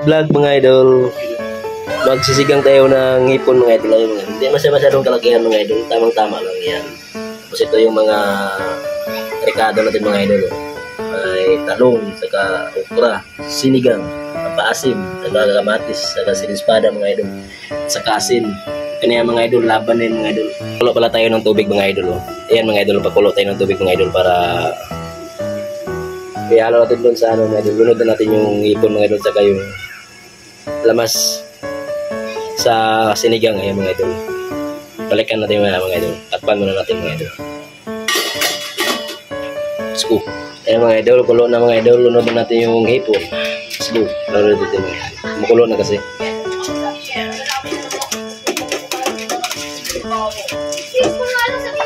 vlog mga idol. Magsisigang tayo ng hipon mga idol. Hindi masyadong kalakihan mga idol. Tamang-tama lang yan. Tapos ito yung mga rekado natin mga idol. May talong, saka okra, sinigang, paasim, saka kamatis, saka sinispada mga idol, saka asin. Kanya mga idol, laban na yun mga idol. Pakulo pala tayo ng tubig mga idol. Ayan mga idol, pakulo tayo ng tubig mga idol para ihalo natin doon sa ano mga idol. Lunod na natin yung ipon mga idol, saka yung lamas sa sinigang. Ayan mga idol. Balikan natin mga idol. Takpan muna natin mga idol. Let's go. Ayan mga idol, kulo na mga idol. Lunod na natin yung hipon. Let's go. Lunod natin mga idol. Makulo na kasi.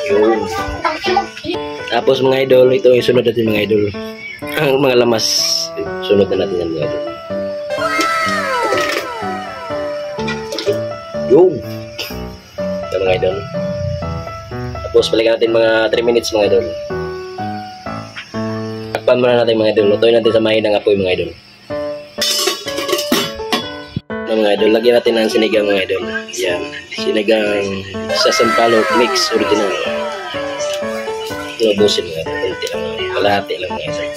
Yun. Tapos mga idol, ito yung sunod natin mga idol. Ang mga lamas, sunod na natin yan mga idol. Yun. Ito mga idol. Tapos balikan natin mga 3 minutes mga idol. Takpan muna natin mga idol. Lutuin natin sa mahinang apoy mga idol. Mga idol, lagyan natin ng sinigang mga idol. Yan, sinigang sa sampalok mix original. Tubusin mga idol, kunti lang, kalahati lang mga idol.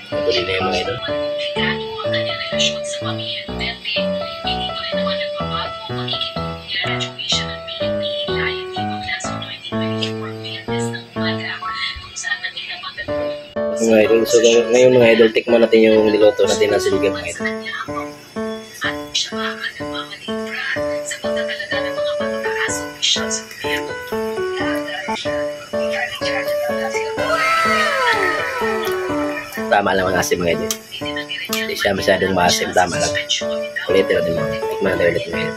Pwede na yung mga idol. Sa pamilya Duterte, hindi ko rin naman nagbabago ang makikitong graduation ng PNP Lion Team of Class of 2024 Fairness ng umaga kung saan natin napagdalo. Mga idol, so ngayon mga idol, tikman natin yung niloto natin na sinigang mga idol. At siya makakal ng mga libra sa pagtatalaga ng mga matataas official sa gobyerno. Tama lang ang asim mga idol. Hindi siya masyadong maasim, tama lang. Ulitin natin mga. Tikman natin ulit mga.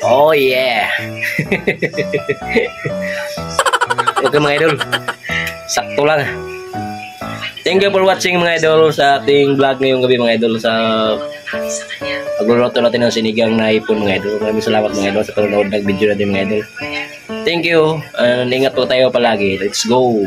Oh yeah! Ito mga idol. Sakto lang. Thank you for watching mga idol sa ating vlog ngayong gabi mga idol sa pagluluto natin ng sinigang na hipon mga idol. Maraming salamat mga idol sa panonood ng video natin mga idol. Thank you and ingat po tayo palagi. Let's go!